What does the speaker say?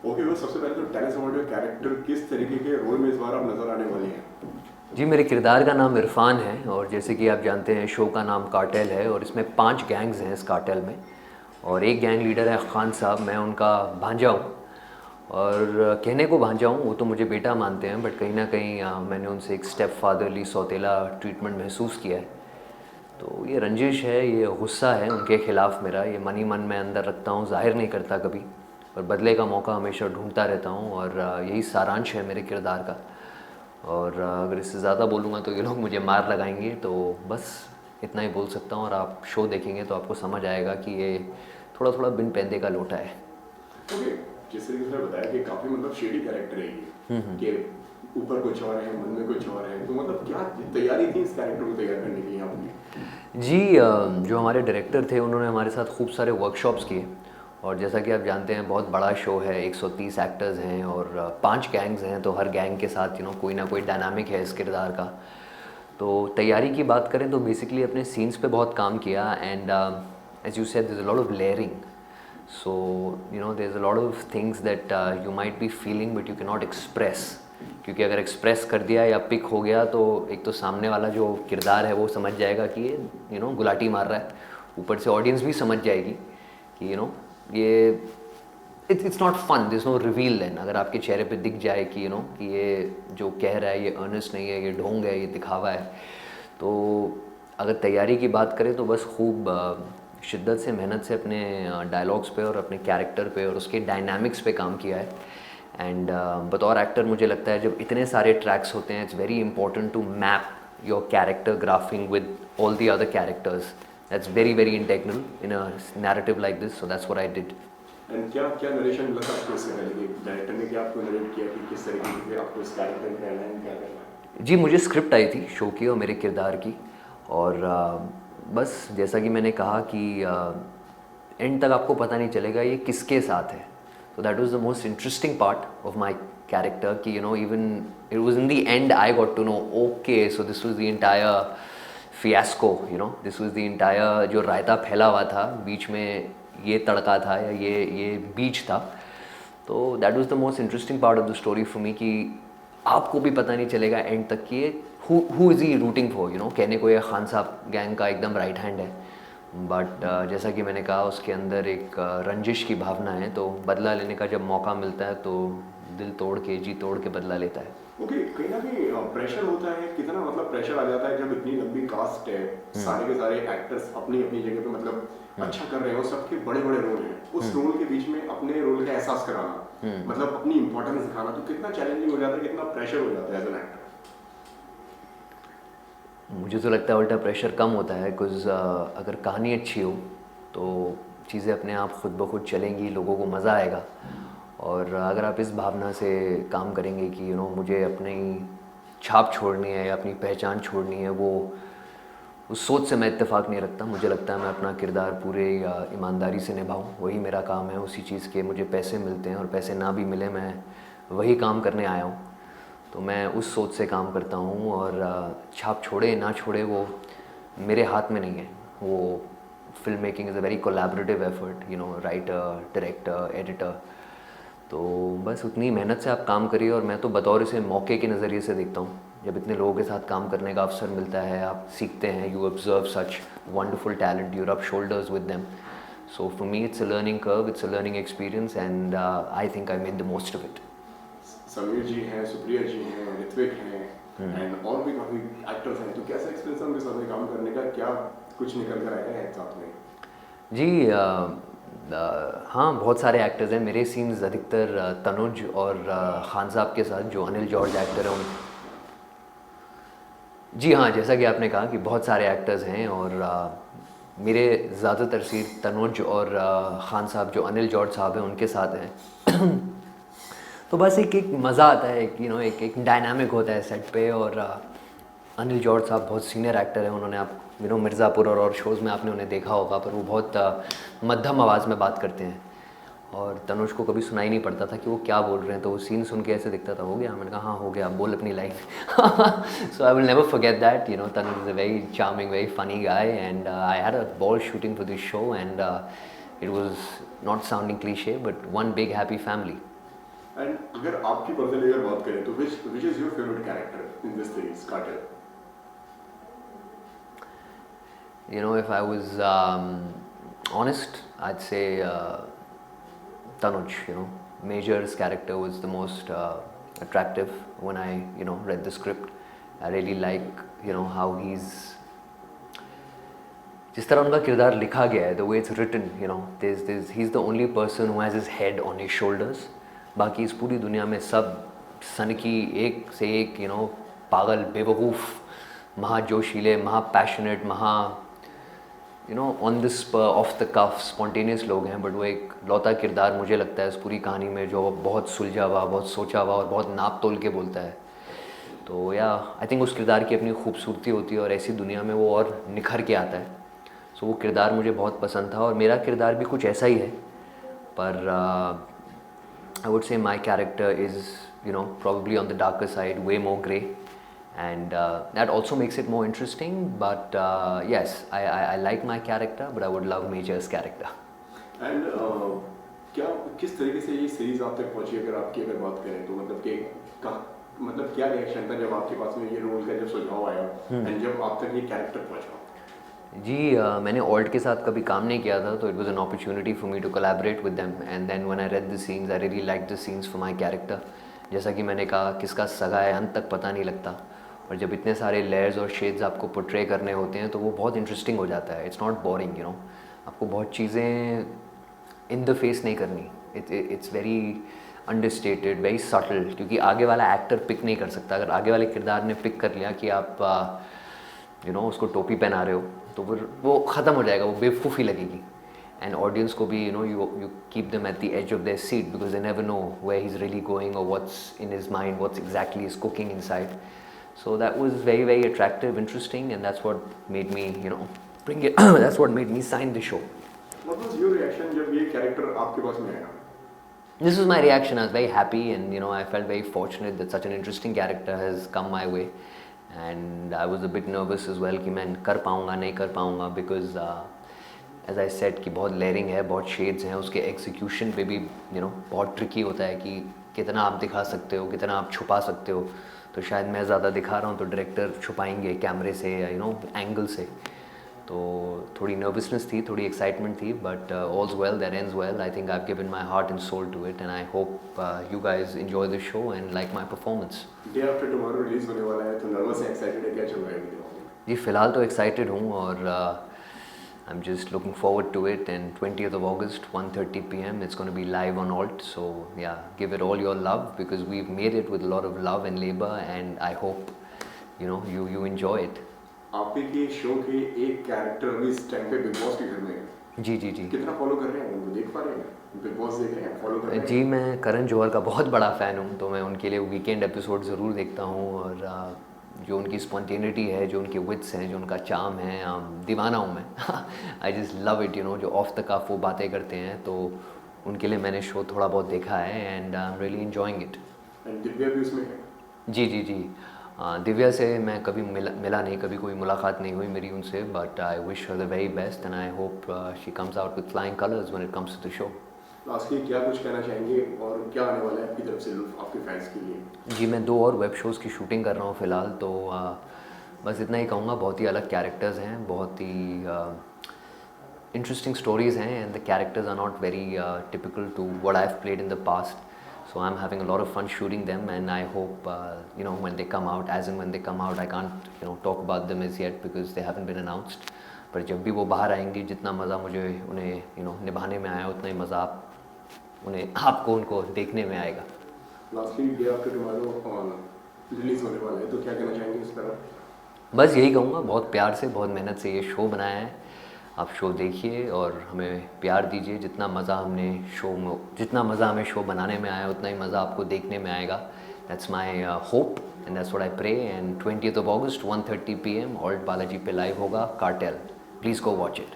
Okay, वो सबसे पहले तो tell us about your character, किस तरीके के रोल में इस बार आप नजर आने वाली हैं? जी, मेरे किरदार का नाम इरफान है और जैसे कि आप जानते हैं शो का नाम कार्टेल है और इसमें 5 गैंग्स हैं इस कार्टेल में। और एक गैंग लीडर है खान साहब, मैं उनका भांजा हूँ। और कहने को भांजा हूँ, वो तो मुझे बेटा मानते हैं, बट कहीं ना कहीं मैंने उनसे एक स्टेप फादरली सौतेला ट्रीटमेंट महसूस किया है। तो ये रंजिश है, ये गुस्सा है उनके ख़िलाफ़ मेरा, ये मन ही मन में अंदर रखता हूँ, ज़ाहिर नहीं करता कभी, और बदले का मौका हमेशा ढूंढता रहता हूँ। और यही सारांश है मेरे किरदार का। और अगर इससे ज़्यादा बोलूँगा तो ये लोग मुझे मार लगाएंगे, तो बस इतना ही बोल सकता हूँ। और आप शो देखेंगे तो आपको समझ आएगा कि ये थोड़ा थोड़ा बिन पैंदे का लोटा है। ओके, जिस तरीके से बताया कि काफी मतलब शेडी कैरेक्टर है ये, कि ऊपर कुछ और है, मन में कुछ और है, तो मतलब क्या तैयारी थी इस कैरेक्टर को तैयार करने के लिए आपकी? जी, जो हमारे डायरेक्टर थे उन्होंने हमारे साथ खूब सारे वर्कशॉप्स किए। और जैसा कि आप जानते हैं बहुत बड़ा शो है, 130 एक्टर्स हैं और 5 गैंग्स हैं, तो हर गैंग के साथ कोई ना कोई डायनामिक है इस किरदार का। तो तैयारी की बात करें तो बेसिकली अपने सीन्स पे बहुत काम किया। And as you said, there is a lot of layering, so there is a lot of things that you might be feeling but you can not express. क्योंकि अगर एक्सप्रेस कर दिया या पिक हो गया तो एक तो सामने वाला जो किरदार है वो समझ जाएगा कि ये गुलाटी मार रहा है, ऊपर से ऑडियंस भी समझ जाएगी कि ये it's not fun, this no reveal. Then अगर आपके चेहरे पे दिख जाए कि कि ये जो कह रहा है ये अर्नेस्ट नहीं है, ये ढोंग है, ये दिखावा है। तो अगर तैयारी की बात करें तो बस खूब शिद्दत से, मेहनत से अपने डायलॉग्स पे और अपने कैरेक्टर पे और उसके डायनामिक्स पे काम किया है। एंड बतौर एक्टर मुझे लगता है जब इतने सारे ट्रैक्स होते हैं, it's very important to map your character graphing with all the other characters. That's very very integral in a narrative like this, so that's what I did. And क्या क्या नरेशन मिला था आपको इससे पहले कि डायरेक्टर ने क्या आपको नरेट किया कि किस तरीके से आपको इस कैरेक्टर में रहना है, क्या करना है? जी, मुझे स्क्रिप्ट आई थी शो की और मेरे किरदार की। और बस जैसा कि मैंने कहा कि एंड तक आपको पता नहीं चलेगा ये किसके साथ है। तो that was the most interesting part of my character कि even it was in the end I got to know, okay so this was the entire fiasco, this was the entire जो रायता फैला हुआ था, बीच में ये तड़का था या ये बीच था। तो that was the most interesting part of the story for me कि आपको भी पता नहीं चलेगा एंड तक कि ये who is he rooting for. कहने को ये खान साहब गैंग का एकदम राइट हैंड है, बट जैसा कि मैंने कहा उसके अंदर एक रंजिश की भावना है। तो बदला लेने का जब मौका मिलता है तो दिल तोड़ के, जी तोड़ के बदला लेता है। ओके, कहीं ना कहीं प्रेशर होता है, कितना मतलब प्रेशर आ जाता है जब इतनी लंबी कास्ट है, सारे के सारे एक्टर्स अपनी अपनी जगह पे मतलब अच्छा कर रहे हो, सबके बड़े बड़े रोल हैं, उस रोल के बीच में अपने रोल का एहसास कराना, मतलब अपनी इंपॉर्टेंस दिखाना, तो कितना चैलेंजिंग हो जाता है, कितना प्रेशर हो जाता है एज एन एक्टर? मुझे तो लगता है उल्टा प्रेशर कम होता है, बिकॉज अगर कहानी अच्छी हो तो चीज़ें अपने आप खुद ब खुद चलेंगी, लोगों को मज़ा आएगा। और अगर आप इस भावना से काम करेंगे कि मुझे अपनी छाप छोड़नी है या अपनी पहचान छोड़नी है, वो उस सोच से मैं इत्तेफाक नहीं रखता। मुझे लगता है मैं अपना किरदार पूरे ईमानदारी से निभाऊं, वही मेरा काम है। उसी चीज़ के मुझे पैसे मिलते हैं और पैसे ना भी मिले मैं वही काम करने आया हूँ। तो मैं उस सोच से काम करता हूँ और छाप छोड़े ना छोड़े वो मेरे हाथ में नहीं है। वो film making is a very collaborative effort, writer, director, editor. तो बस उतनी मेहनत से आप काम करिए। और मैं तो बतौर इसे मौके के नज़रिए से देखता हूँ। जब इतने लोगों के साथ काम करने का अवसर मिलता है, आप सीखते हैं, you observe such wonderful talent, you rub shoulders with them. So for me it's a learning curve, it's a learning experience, and I think I made the most of it. Sameer ji हैं, सुप्रिया जी हैं, ऋत्विक हैं, एंड और भी काफी actors हैं, तो कैसा experience है उनके साथ में काम करने का, क्या कुछ निकल कर आया है साथ में? जी, हाँ, बहुत सारे एक्टर्स हैं। मेरे सीन्स अधिकतर तनुज और खान साहब के साथ, जो अनिल जॉर्ज एक्टर हैं उन। जी हाँ, जैसा कि आपने कहा कि बहुत सारे एक्टर्स हैं और मेरे ज़्यादातर सीन तनुज और खान साहब, जो अनिल जॉर्ज साहब हैं, उनके साथ हैं। तो बस एक एक मज़ा आता है, एक एक डायनामिक होता है सेट पे। और अनिल जॉर्ज साहब बहुत सीनियर एक्टर हैं। उन्होंने आप मिर्ज़ापुर और शोज़ में आपने उन्हें देखा होगा, पर वो बहुत मध्यम आवाज़ में बात करते हैं और तनुज को कभी सुनाई नहीं पड़ता था कि वो क्या बोल रहे हैं। तो वो सीन सुन के ऐसे दिखता था, हो गया? मैंने कहा हाँ हो गया, बोल अपनी line. So I will never forget that. Tanuj is a very charming, very funny guy, and I had a ball shooting for this show, and it was not sounding cliché but one big happy family. And अगर आपकी personally अगर बात करें तो which is your favourite character in this series cartel? You know, if I was honest, I'd say Tanuj. You know, Major's character was the most attractive when I, you know, read the script. I really like, you know, how जिस तरह उनका किरदार लिखा गया है, the way it's written, you know, he's the only person who has his head on his shoulders. बाकी इस पूरी दुनिया में सब सनकी एक से एक, you know, पागल, बेवकूफ़, महा जोशीले, महा पैशनेट, महा you know on the spur, off the cuff, spontaneous लोग हैं. बट वो एक लौता किरदार मुझे लगता है इस पूरी कहानी में जो बहुत सुलझा हुआ, बहुत सोचा हुआ और बहुत नाप तोल के बोलता है. तो या आई थिंक उस किरदार की अपनी खूबसूरती होती है और ऐसी दुनिया में वो और निखर के आता है. सो वो किरदार मुझे बहुत पसंद था और मेरा किरदार भी कुछ ऐसा ही है. पर I would say my character is, you know, probably on the darker side, way more grey, and that also makes it more interesting. But yes, I like my character, but I would love Major's character. And क्या किस तरीके से ये series आप तक पहुंची, अगर आपकी अगर बात करें तो मतलब कि मतलब क्या रिएक्शन था जब आपके पास में ये रोल का जब सुझाव आया एंड जब आप तक ये कैरेक्टर पहुंचा? जी मैंने ऑल्ट के साथ कभी काम नहीं किया था, तो it was an opportunity for me to collaborate with them. And then when I read the scenes, I really like the scenes for my character. जैसा कि मैंने कहा, किसका सगा है अंत तक पता नहीं लगता, और जब इतने सारे लेयर्स और शेड्स आपको पोर्ट्रे करने होते हैं तो वो बहुत इंटरेस्टिंग हो जाता है. It's not boring, you know. आपको बहुत चीज़ें इन द फेस नहीं करनी. It's very understated, very subtle, क्योंकि आगे वाला एक्टर पिक नहीं कर सकता. अगर आगे वाले किरदार ने पिक कर लिया कि आप यू नो उसको टोपी पहना रहे हो, तो फिर वो ख़त्म हो जाएगा, वो बेवकूफ़ी लगेगी. And audience को भी, you know, you keep them at the edge of their seat because they never know where he's really going or what's in his mind, what's exactly is cooking inside. So that was very, very attractive, interesting, and that's what made me, you know, bring it. That's what made me sign the show. What was your reaction जब ये character आपके पास में आया? This was my reaction. I was very happy, and you know, I felt very fortunate that such an interesting character has come my way. And I was a bit nervous as well कि मैं कर पाऊँगा नहीं कर पाऊँगा, because as I said कि बहुत layering है, बहुत शेड्स हैं. उसके एग्जीक्यूशन पे भी यू नो बहुत ट्रिकी होता है कि कितना आप दिखा सकते हो, कितना आप छुपा सकते हो. तो शायद मैं ज़्यादा दिखा रहा हूँ तो डायरेक्टर छुपाएंगे कैमरे से या यू नो एंगल से. तो थोड़ी नर्वसनेस थी, थोड़ी एक्साइटमेंट थी, but all's well that ends well. I think I have given my heart and soul to it, and I hope you guys enjoy the show and like my performance. Day after tomorrow release होने वाला है, तो nervous है, excited है, क्या चल रहा है वीडियो? जी फ़िलहाल तो एक्साइटेड हूँ, और I'm just looking forward to it. And 20th of August, 1:30 p.m. It's going to be live on Alt. So yeah, give it all your love because we've made it with a lot of love and labor, and I hope you know you enjoy it. आपके show के एक character अभी इस time पे big boss के घर में है. जी. कितना फॉलो कर रहे हैं उनको, देख पा रहे हैं, बिग बॉस देख रहे हैं, फॉलो कर रहे हैं? जी मैं करण जौहर का बहुत बड़ा फ़ैन हूँ, तो मैं उनके लिए वीकेंड एपिसोड ज़रूर देखता हूँ. और जो उनकी स्पॉन्टेनिटी है, जो उनके विट्स हैं, जो उनका चार्म है, दीवाना हूँ मैं. I just love it, you know. जो ऑफ द कफ वो बातें करते हैं, तो उनके लिए मैंने शो थोड़ा बहुत देखा है, and I am really enjoying it. And Divya भी उसमें है? जी. दिव्या से मैं कभी मिला नहीं, कभी कोई मुलाकात नहीं हुई मेरी उनसे, but I wish her the very best, and I hope she comes out with flying colours when it comes to the show. Lastly क्या कुछ कहना चाहेंगे और क्या आने वाला है आपकी तरफ से आपके फैंस के लिए? जी मैं 2 और वेब शोज़ की शूटिंग कर रहा हूँ फ़िलहाल, तो बस इतना ही कहूँगा. बहुत ही अलग कैरेक्टर्स हैं, बहुत ही इंटरेस्टिंग स्टोरीज़ हैं, and the characters are not very typical to what I have played in the past. So I'm having a lot of fun shooting them, and I hope you know when they come out, as in when they come out, I can't you know talk about them as yet because they haven't been announced. पर जब भी वो बाहर आएंगे, जितना मज़ा मुझे उन्हें you know निभाने में आया, उतना ही मज़ा आपको उनको देखने में आएगा. Lastly day after tomorrow release होने वाला है, तो क्या कहना चाहेंगे इस पर? बस यही कहूँगा, बहुत प्यार से, बहुत मेहनत से ये शो बनाया है. आप शो देखिए और हमें प्यार दीजिए. जितना मज़ा हमें शो बनाने में आया, उतना ही मज़ा आपको देखने में आएगा. That's my hope and that's what I pray. And 20th of August 1:30 p.m. ALT Balaji पे लाइव होगा Cartel. Please go watch it.